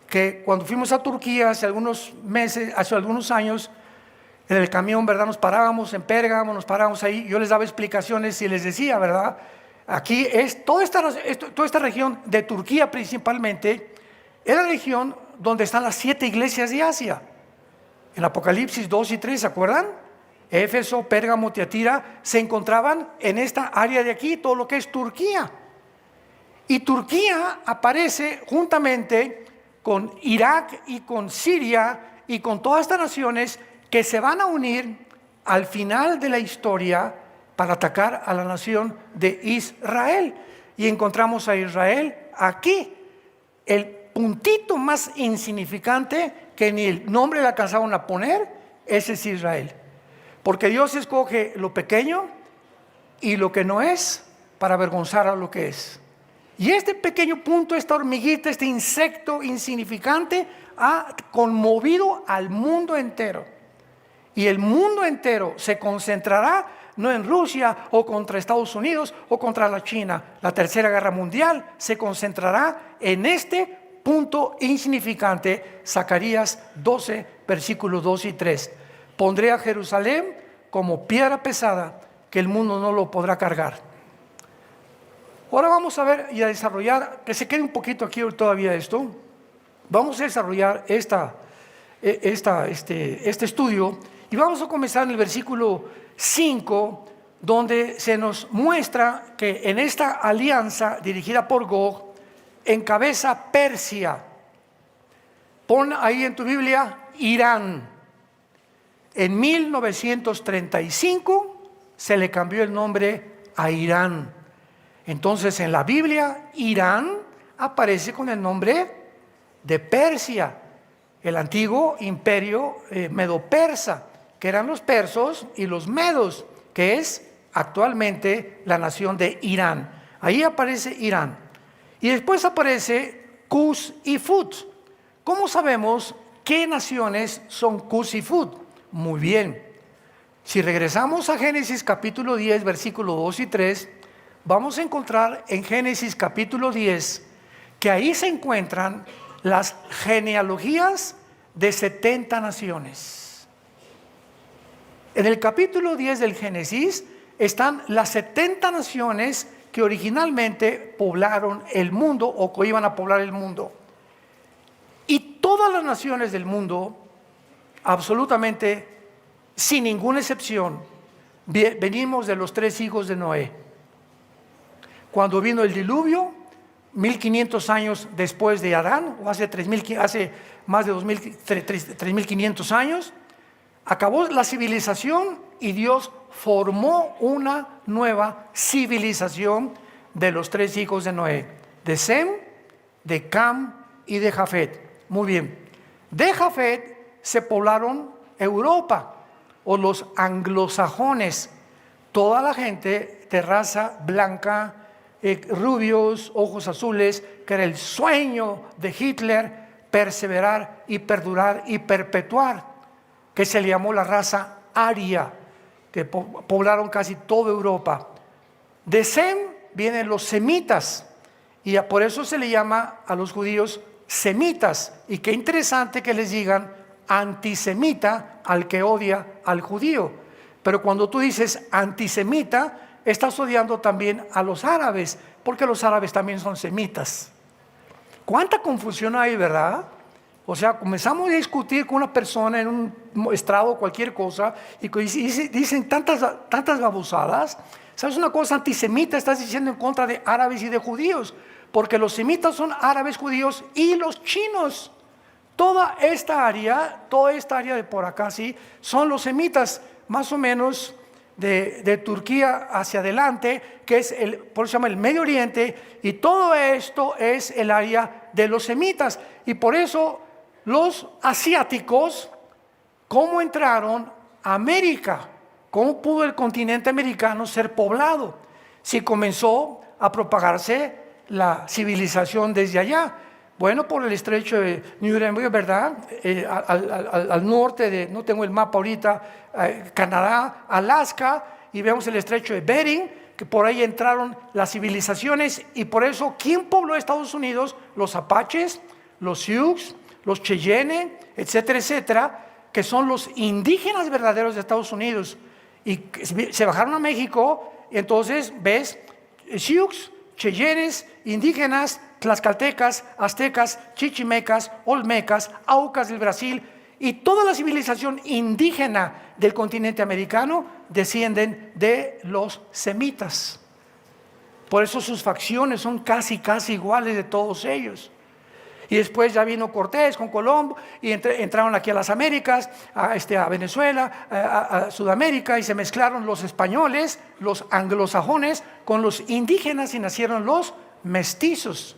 Que cuando fuimos a Turquía hace algunos meses, hace algunos años, en el camión, ¿verdad? Nos parábamos en Pérgamo, nos parábamos ahí, yo les daba explicaciones y les decía, ¿verdad? Aquí es toda esta región de Turquía principalmente, es la región donde están las 7 iglesias de Asia. En Apocalipsis 2 y 3, ¿se acuerdan? Éfeso, Pérgamo, Tiatira, se encontraban en esta área de aquí, todo lo que es Turquía. Y Turquía aparece juntamente con Irak y con Siria y con todas estas naciones que se van a unir al final de la historia para atacar a la nación de Israel. Y encontramos a Israel aquí. puntito más insignificante que ni el nombre le alcanzaron a poner, ese es Israel. Porque Dios escoge lo pequeño y lo que no es para avergonzar a lo que es. Y este pequeño punto, esta hormiguita, este insecto insignificante, ha conmovido al mundo entero. Y el mundo entero se concentrará no en Rusia o contra Estados Unidos o contra la China. La Tercera Guerra Mundial se concentrará en este punto insignificante. Zacarías 12, versículos 2 y 3. Pondré a Jerusalén como piedra pesada que el mundo no lo podrá cargar. Ahora vamos a ver y a desarrollar, que se quede un poquito aquí todavía esto. Vamos a desarrollar este estudio y vamos a comenzar en el versículo 5, donde se nos muestra que en esta alianza dirigida por Gog encabeza Persia. Pon ahí en tu Biblia Irán. En 1935 se le cambió el nombre a Irán. Entonces en la Biblia Irán aparece con el nombre de Persia, el antiguo imperio medo-persa, que eran los persos y los medos, que es actualmente la nación de Irán. Ahí aparece Irán. Y después aparece Cus y Fut. ¿Cómo sabemos qué naciones son Cus y Fut? Muy bien. Si regresamos a Génesis capítulo 10, versículos 2 y 3, vamos a encontrar en Génesis capítulo 10 que ahí se encuentran las genealogías de 70 naciones. En el capítulo 10 del Génesis están las 70 naciones que originalmente poblaron el mundo o que iban a poblar el mundo. Y todas las naciones del mundo, absolutamente sin ninguna excepción, venimos de los 3 hijos de Noé. Cuando vino el diluvio, 1500 años después de Adán, o hace más de 3500 años, acabó la civilización y Dios formó una nueva civilización de los 3 hijos de Noé, de Sem, de Cam y de Jafet. Muy bien, de Jafet se poblaron Europa o los anglosajones, toda la gente de raza blanca, rubios, ojos azules, que era el sueño de Hitler, perseverar y perdurar y perpetuar, que se le llamó la raza aria, que poblaron casi toda Europa. De Sem vienen los semitas y por eso se le llama a los judíos semitas. Y qué interesante que les digan antisemita al que odia al judío. Pero cuando tú dices antisemita, estás odiando también a los árabes, porque los árabes también son semitas. ¿Cuánta confusión hay, verdad? O sea, comenzamos a discutir con una persona en un estrado o cualquier cosa y dicen tantas babosadas. ¿Sabes una cosa? Antisemita estás diciendo en contra de árabes y de judíos, porque los semitas son árabes, judíos y los chinos. Toda esta área de por acá, sí, son los semitas, más o menos de Turquía hacia adelante, que es por eso se llama el Medio Oriente, y todo esto es el área de los semitas. Y por eso los asiáticos, ¿cómo entraron a América? ¿Cómo pudo el continente americano ser poblado? Si comenzó a propagarse la civilización desde allá. Bueno, por el estrecho de Nuremberg, ¿verdad? Al norte de, no tengo el mapa ahorita, Canadá, Alaska, y vemos el estrecho de Bering, que por ahí entraron las civilizaciones, y por eso, ¿quién pobló Estados Unidos? Los apaches, los Sioux, los Cheyenne, etcétera, etcétera, que son los indígenas verdaderos de Estados Unidos, y se bajaron a México, y entonces ves Sioux, Cheyennes, indígenas, tlaxcaltecas, aztecas, chichimecas, olmecas, aucas del Brasil y toda la civilización indígena del continente americano descienden de los semitas. Por eso sus facciones son casi iguales de todos ellos. Y después ya vino Cortés con Colombo y entraron aquí a las Américas, a Venezuela, a Sudamérica, y se mezclaron los españoles, los anglosajones con los indígenas y nacieron los mestizos,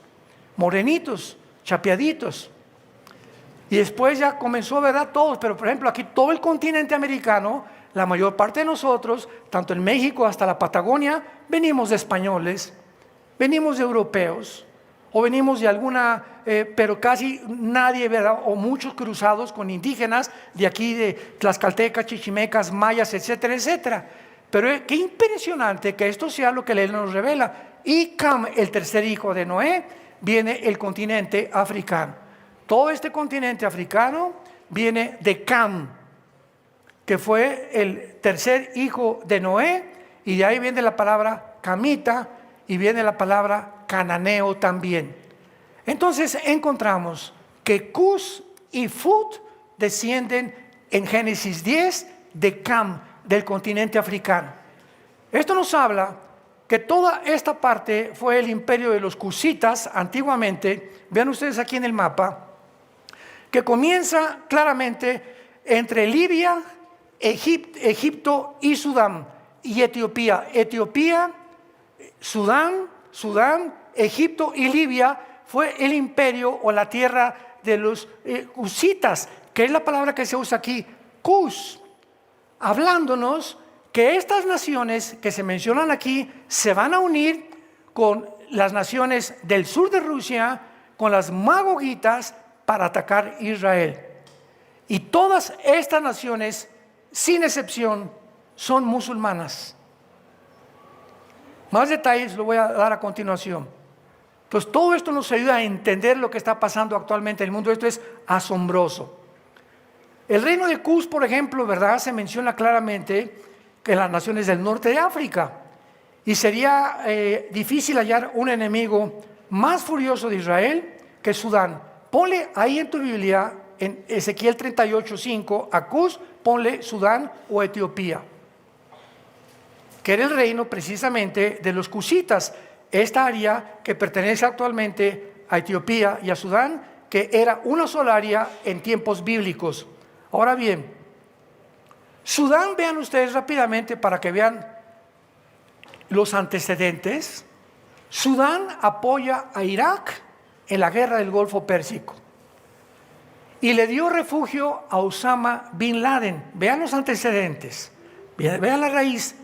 morenitos, chapeaditos. Y después ya comenzó, ¿verdad? Todos, pero por ejemplo aquí todo el continente americano, la mayor parte de nosotros, tanto en México hasta la Patagonia, venimos de españoles, venimos de europeos, o venimos de alguna, pero casi nadie, ¿verdad? O muchos cruzados con indígenas de aquí, de tlaxcaltecas, chichimecas, mayas, etcétera, etcétera. Pero qué impresionante que esto sea lo que la ley nos revela. Y Cam, el tercer hijo de Noé, viene el continente africano. Todo este continente africano viene de Cam, que fue el tercer hijo de Noé, y de ahí viene la palabra camita y viene la palabra cananeo también. Entonces encontramos que Cus y Fut descienden en Génesis 10 de Cam, del continente africano. Esto nos habla que toda esta parte fue el imperio de los cusitas antiguamente. Vean ustedes aquí en el mapa, que comienza claramente entre Libia, Egipto y Sudán, y Etiopía. Etiopía, Sudán, Egipto y Libia fue el imperio o la tierra de los cusitas, que es la palabra que se usa aquí, Cus, hablándonos que estas naciones que se mencionan aquí se van a unir con las naciones del sur de Rusia, con las magogitas, para atacar Israel. Y todas estas naciones, sin excepción, son musulmanas. Más detalles lo voy a dar a continuación. Entonces todo esto nos ayuda a entender lo que está pasando actualmente en el mundo. Esto es asombroso. El reino de Cus, por ejemplo, ¿verdad? Se menciona claramente que las naciones del norte de África. Y sería difícil hallar un enemigo más furioso de Israel que Sudán. Ponle ahí en tu Biblia, en Ezequiel 38:5, a Cus, ponle Sudán o Etiopía, que era el reino precisamente de los cusitas, esta área que pertenece actualmente a Etiopía y a Sudán, que era una sola área en tiempos bíblicos. Ahora bien, Sudán, vean ustedes rápidamente para que vean los antecedentes. Sudán apoya a Irak en la guerra del Golfo Pérsico y le dio refugio a Osama Bin Laden. Vean los antecedentes, vean la raíz.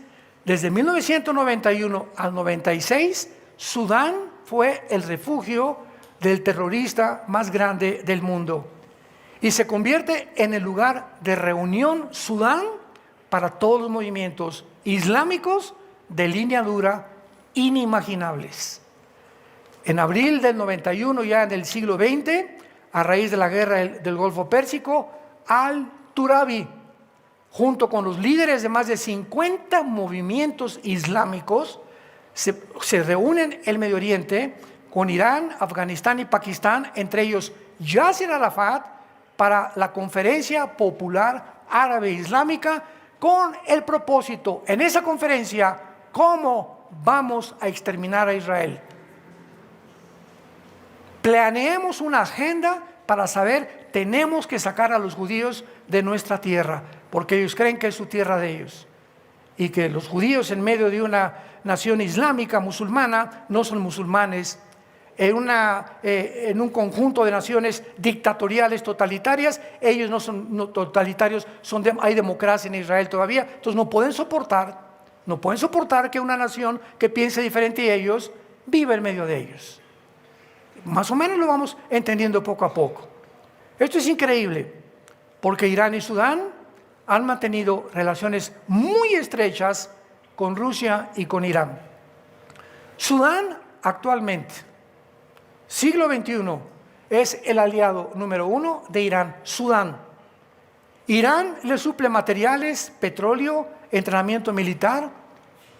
Desde 1991 al 96, Sudán fue el refugio del terrorista más grande del mundo y se convierte en el lugar de reunión Sudán para todos los movimientos islámicos de línea dura inimaginables. En abril del 91, ya en el siglo XX, a raíz de la guerra del Golfo Pérsico, Al-Turabi, junto con los líderes de más de 50 movimientos islámicos, se reúnen en el Medio Oriente con Irán, Afganistán y Pakistán, entre ellos Yasser Arafat, para la Conferencia Popular Árabe Islámica, con el propósito, en esa conferencia, cómo vamos a exterminar a Israel. Planeemos una agenda para saber, tenemos que sacar a los judíos de nuestra tierra, porque ellos creen que es su tierra de ellos. Y que los judíos en medio de una nación islámica, musulmana, no son musulmanes. En un conjunto de naciones dictatoriales, totalitarias, ellos no son totalitarios, hay democracia en Israel todavía. Entonces no pueden soportar que una nación que piense diferente de ellos viva en medio de ellos. Más o menos lo vamos entendiendo poco a poco. Esto es increíble, porque Irán y Sudán han mantenido relaciones muy estrechas con Rusia y con Irán. Sudán actualmente, siglo XXI, es el aliado número 1 de Irán. Sudán. Irán le suple materiales, petróleo, entrenamiento militar,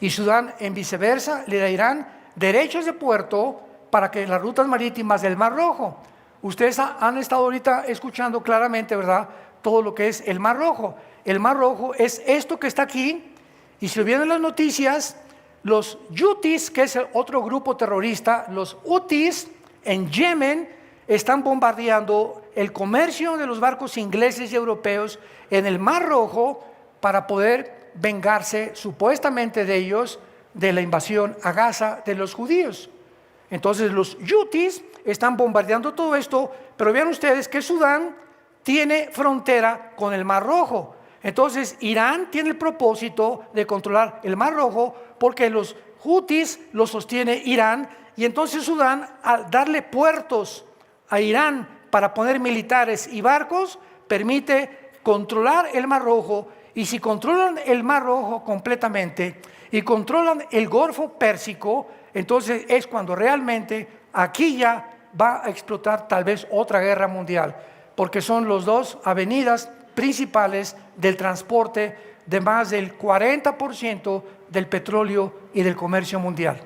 y Sudán, en viceversa, le da a Irán derechos de puerto para que las rutas marítimas del Mar Rojo. Ustedes han estado ahorita escuchando claramente, ¿verdad?, todo lo que es el Mar Rojo. El Mar Rojo es esto que está aquí, y si lo vieron en las noticias, los Houthis, que es el otro grupo terrorista, los Houthis en Yemen, están bombardeando el comercio de los barcos ingleses y europeos en el Mar Rojo para poder vengarse supuestamente de ellos, de la invasión a Gaza de los judíos. Entonces los Houthis están bombardeando todo esto, pero vean ustedes que Sudán tiene frontera con el Mar Rojo. Entonces Irán tiene el propósito de controlar el Mar Rojo porque los Houthis lo sostiene Irán, y entonces Sudán, al darle puertos a Irán para poner militares y barcos, permite controlar el Mar Rojo. Y si controlan el Mar Rojo completamente y controlan el Golfo Pérsico, entonces es cuando realmente aquí ya va a explotar tal vez otra guerra mundial, porque son las dos avenidas principales del transporte de más del 40% del petróleo y del comercio mundial.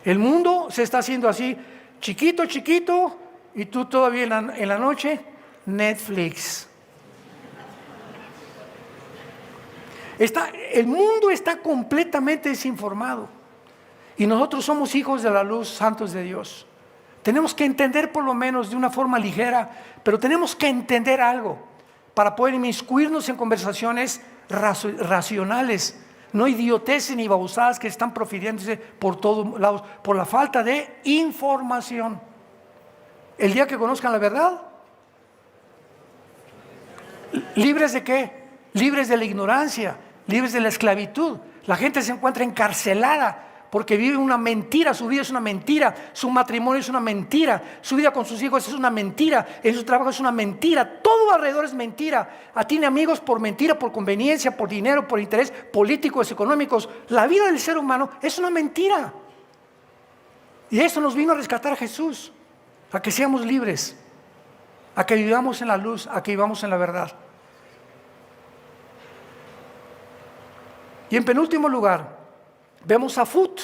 El mundo se está haciendo así, chiquito, chiquito, y tú todavía en la noche, Netflix. El mundo está completamente desinformado, y nosotros somos hijos de la luz, santos de Dios. Tenemos que entender, por lo menos de una forma ligera, pero tenemos que entender algo para poder inmiscuirnos en conversaciones racionales, no idioteces ni babosadas que están profiriéndose por todos lados por la falta de información. El día que conozcan la verdad, ¿libres de qué? Libres de la ignorancia, libres de la esclavitud. La gente se encuentra encarcelada porque vive una mentira, su vida es una mentira, su matrimonio es una mentira, su vida con sus hijos es una mentira, en su trabajo es una mentira, todo alrededor es mentira. Tiene amigos por mentira, por conveniencia, por dinero, por interés políticos, económicos. La vida del ser humano es una mentira. Y eso nos vino a rescatar a Jesús, a que seamos libres, a que vivamos en la luz, a que vivamos en la verdad. Y en penúltimo lugar, vemos a Fut,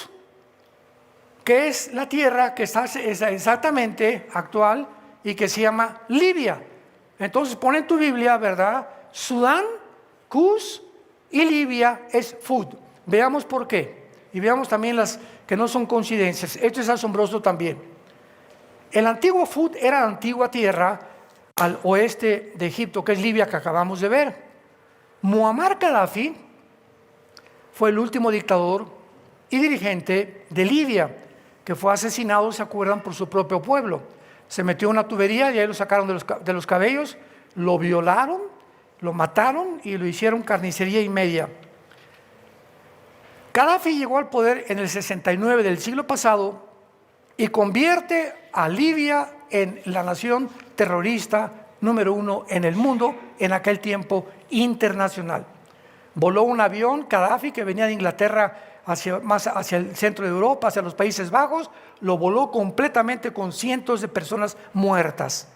que es la tierra que está exactamente actual y que se llama Libia. Entonces pon en tu Biblia, ¿verdad? Sudán, Cus y Libia es Fut. Veamos por qué. Y veamos también las que no son coincidencias. Esto es asombroso también. El antiguo Fut era la antigua tierra al oeste de Egipto, que es Libia, que acabamos de ver. Muammar Gaddafi fue el último dictador y dirigente de Libia, que fue asesinado, ¿se acuerdan?, por su propio pueblo. Se metió en una tubería y ahí lo sacaron de los cabellos, lo violaron, lo mataron y lo hicieron carnicería y media. Gaddafi llegó al poder en el 69 del siglo pasado y convierte a Libia en la nación terrorista número 1 en el mundo, en aquel tiempo internacional. Voló un avión, Gaddafi, que venía de Inglaterra más hacia el centro de Europa, hacia los Países Bajos, lo voló completamente con cientos de personas muertas.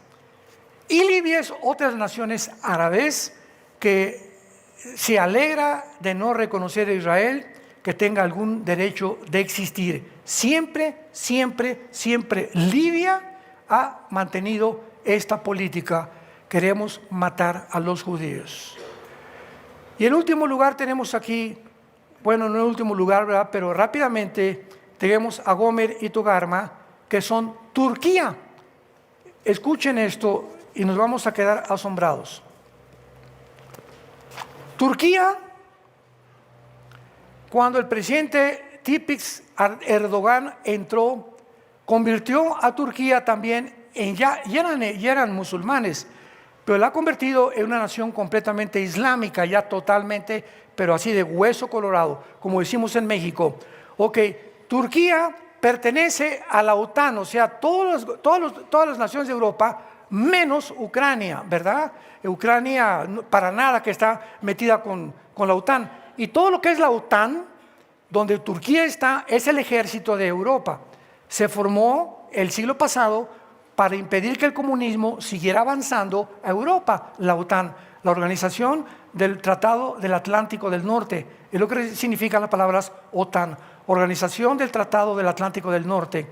Y Libia es otra de las naciones árabes que se alegra de no reconocer a Israel, que tenga algún derecho de existir. Siempre, siempre, siempre Libia ha mantenido esta política. Queremos matar a los judíos. Y en último lugar tenemos aquí, bueno, no en último lugar, ¿verdad?, pero rápidamente tenemos a Gomer y Togarma, que son Turquía. Escuchen esto y nos vamos a quedar asombrados. Turquía, cuando el presidente Tayyip Erdogan entró, convirtió a Turquía también ya eran musulmanes, pero la ha convertido en una nación completamente islámica, ya totalmente, pero así de hueso colorado, como decimos en México. Ok, Turquía pertenece a la OTAN, o sea, todas las naciones de Europa, menos Ucrania, ¿verdad? Ucrania para nada que está metida con la OTAN. Y todo lo que es la OTAN, donde Turquía está, es el ejército de Europa. Se formó el siglo pasado para impedir que el comunismo siguiera avanzando a Europa, la OTAN, la Organización del Tratado del Atlántico del Norte, es lo que significan las palabras OTAN, Organización del Tratado del Atlántico del Norte.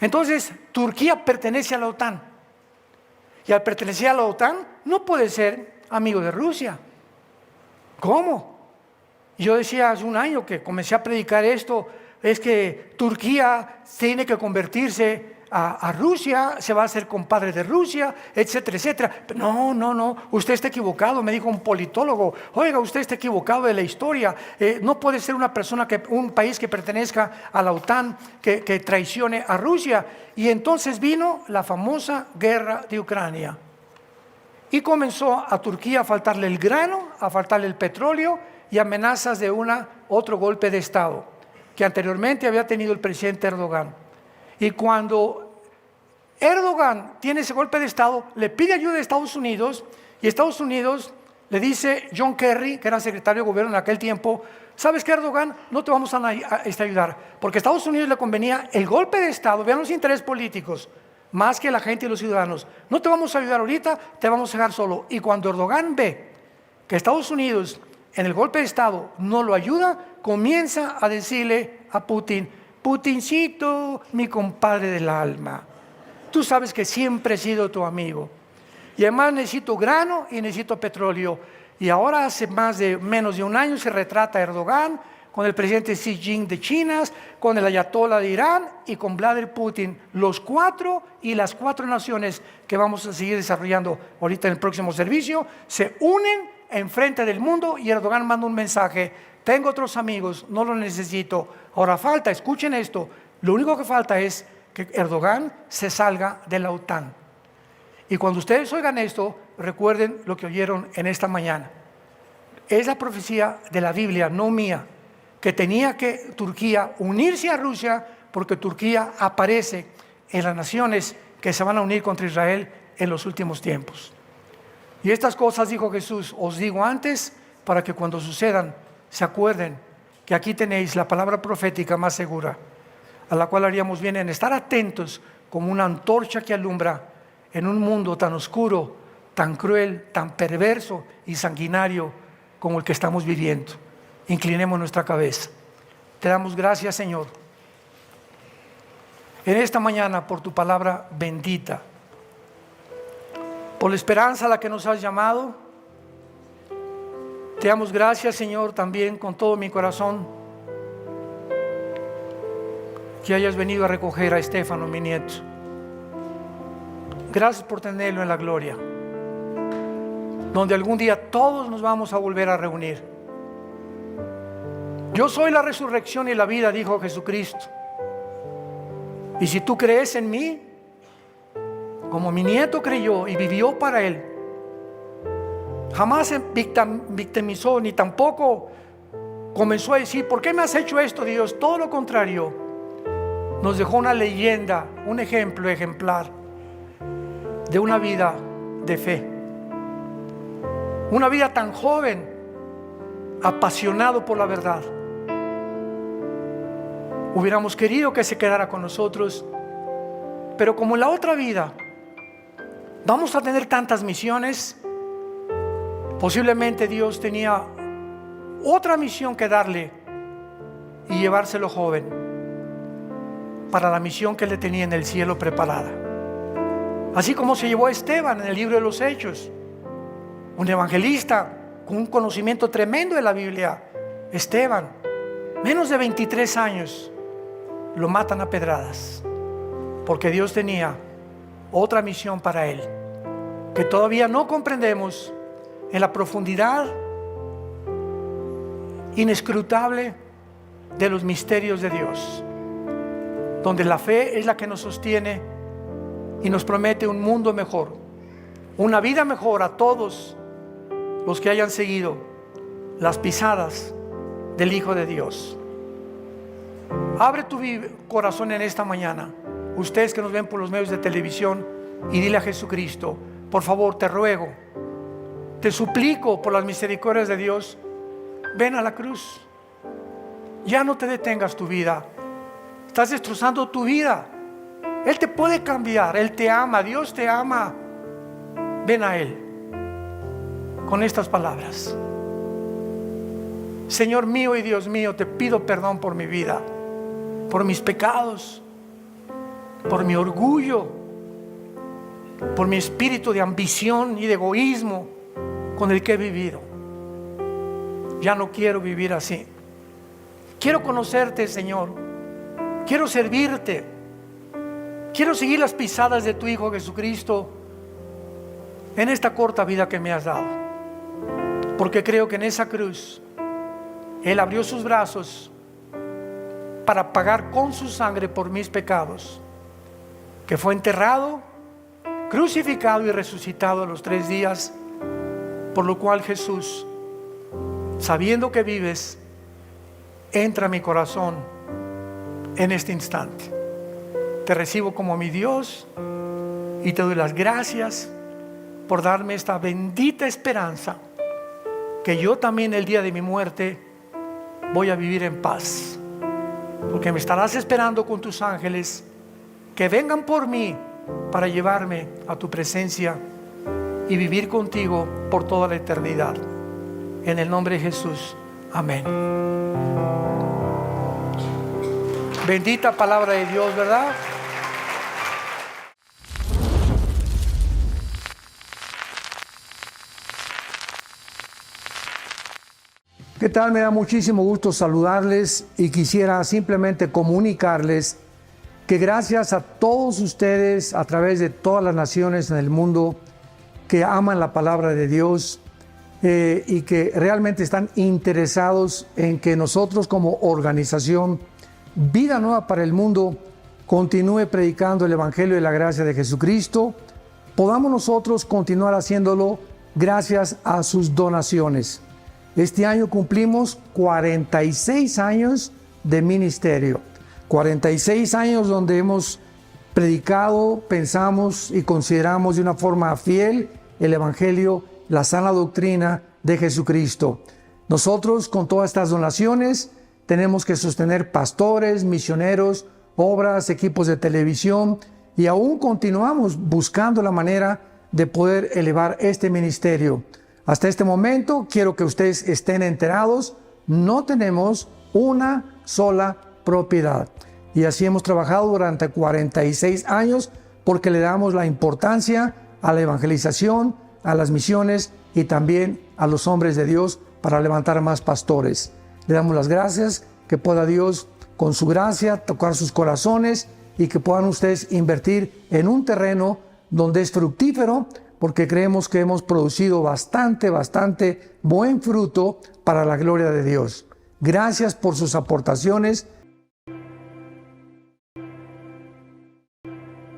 Entonces, Turquía pertenece a la OTAN, y al pertenecer a la OTAN no puede ser amigo de Rusia. ¿Cómo? Yo decía hace un año que comencé a predicar esto es que Turquía tiene que convertirse a Rusia, se va a hacer compadre de Rusia, etcétera, etcétera. No, usted está equivocado, me dijo un politólogo. Oiga, usted está equivocado de la historia. No puede ser un país que pertenezca a la OTAN que traicione a Rusia. Y entonces vino la famosa guerra de Ucrania. Y comenzó a Turquía a faltarle el grano, a faltarle el petróleo y amenazas de otro golpe de Estado que anteriormente había tenido el presidente Erdogan. Y cuando Erdogan tiene ese golpe de Estado, le pide ayuda a Estados Unidos, y Estados Unidos le dice John Kerry, que era secretario de gobierno en aquel tiempo: ¿sabes qué, Erdogan? No te vamos a ayudar, porque a Estados Unidos le convenía el golpe de Estado, vean los intereses políticos, más que la gente y los ciudadanos. No te vamos a ayudar ahorita, te vamos a dejar solo. Y cuando Erdogan ve que Estados Unidos en el golpe de Estado no lo ayuda, comienza a decirle a Putin: Putincito, mi compadre del alma, tú sabes que siempre he sido tu amigo, y además necesito grano y necesito petróleo. Y ahora hace menos de un año se retrata Erdogan con el presidente Xi Jinping de China, con el ayatollah de Irán y con Vladimir Putin, las cuatro naciones que vamos a seguir desarrollando ahorita en el próximo servicio, se unen en frente del mundo, y Erdogan manda un mensaje: tengo otros amigos, no los necesito. Ahora falta, escuchen esto, lo único que falta es que Erdogan se salga de la OTAN. Y cuando ustedes oigan esto, recuerden lo que oyeron en esta mañana. Es la profecía de la Biblia, no mía, que tenía que Turquía unirse a Rusia, porque Turquía aparece en las naciones que se van a unir contra Israel en los últimos tiempos. Y estas cosas, dijo Jesús, os digo antes, para que cuando sucedan se acuerden que aquí tenéis la palabra profética más segura, a la cual haríamos bien en estar atentos como una antorcha que alumbra en un mundo tan oscuro, tan cruel, tan perverso y sanguinario como el que estamos viviendo. Inclinemos nuestra cabeza. Te damos gracias, Señor, en esta mañana por tu palabra bendita, por la esperanza a la que nos has llamado. Te damos gracias, Señor, también con todo mi corazón, que hayas venido a recoger a Estefano, mi nieto. Gracias por tenerlo en la gloria, donde algún día todos nos vamos a volver a reunir. Yo soy la resurrección y la vida, dijo Jesucristo. Y si tú crees en mí, como mi nieto creyó y vivió para él, jamás se victimizó ni tampoco comenzó a decir: ¿por qué me has hecho esto, Dios? Todo lo contrario, nos dejó una leyenda, un ejemplo ejemplar de una vida de fe, una vida tan joven, apasionado por la verdad. Hubiéramos querido que se quedara con nosotros, pero como en la otra vida vamos a tener tantas misiones, posiblemente Dios tenía otra misión que darle y llevárselo joven para la misión que le tenía en el cielo preparada. Así como se llevó a Esteban en el libro de los Hechos, un evangelista con un conocimiento tremendo de la Biblia. Esteban, menos de 23 años, lo matan a pedradas, porque Dios tenía otra misión para él, que todavía no comprendemos en la profundidad inescrutable de los misterios de Dios, donde la fe es la que nos sostiene y nos promete un mundo mejor, una vida mejor a todos los que hayan seguido las pisadas del Hijo de Dios. Abre tu corazón en esta mañana, ustedes que nos ven por los medios de televisión, y dile a Jesucristo: por favor, te ruego, te suplico por las misericordias de Dios, ven a la cruz. Ya no te detengas tu vida, estás destrozando tu vida. Él te puede cambiar, Él te ama, Dios te ama. Ven a Él con estas palabras: Señor mío y Dios mío, te pido perdón por mi vida, por mis pecados, por mi orgullo, por mi espíritu de ambición y de egoísmo con el que he vivido. Ya no quiero vivir así. Quiero conocerte, Señor, Quiero servirte. Quiero seguir las pisadas de tu Hijo Jesucristo en esta corta vida que me has dado. Porque creo que en esa cruz Él abrió sus brazos para pagar con su sangre por mis pecados, que fue enterrado, crucificado y resucitado a los 3 días, por lo cual Jesús, sabiendo que vives, entra a mi corazón en este instante. Te recibo como mi Dios y te doy las gracias por darme esta bendita esperanza, que yo también el día de mi muerte voy a vivir en paz, porque me estarás esperando con tus ángeles que vengan por mí para llevarme a tu presencia y vivir contigo por toda la eternidad. En el nombre de Jesús, amén. Bendita palabra de Dios, ¿verdad? ¿Qué tal? Me da muchísimo gusto saludarles y quisiera simplemente comunicarles que gracias a todos ustedes a través de todas las naciones en el mundo que aman la palabra de Dios y que realmente están interesados en que nosotros como organización Vida Nueva para el Mundo continúe predicando el Evangelio de la gracia de Jesucristo, podamos nosotros continuar haciéndolo gracias a sus donaciones. Este año cumplimos 46 años de ministerio, 46 años donde hemos predicado, pensamos y consideramos de una forma fiel el Evangelio, la sana doctrina de Jesucristo. Nosotros con todas estas donaciones tenemos que sostener pastores, misioneros, obras, equipos de televisión y aún continuamos buscando la manera de poder elevar este ministerio. Hasta este momento, quiero que ustedes estén enterados, no tenemos una sola propiedad. Y así hemos trabajado durante 46 años porque le damos la importancia a la evangelización, a las misiones y también a los hombres de Dios para levantar más pastores. Le damos las gracias, que pueda Dios con su gracia tocar sus corazones y que puedan ustedes invertir en un terreno donde es fructífero, porque creemos que hemos producido bastante buen fruto para la gloria de Dios. Gracias por sus aportaciones,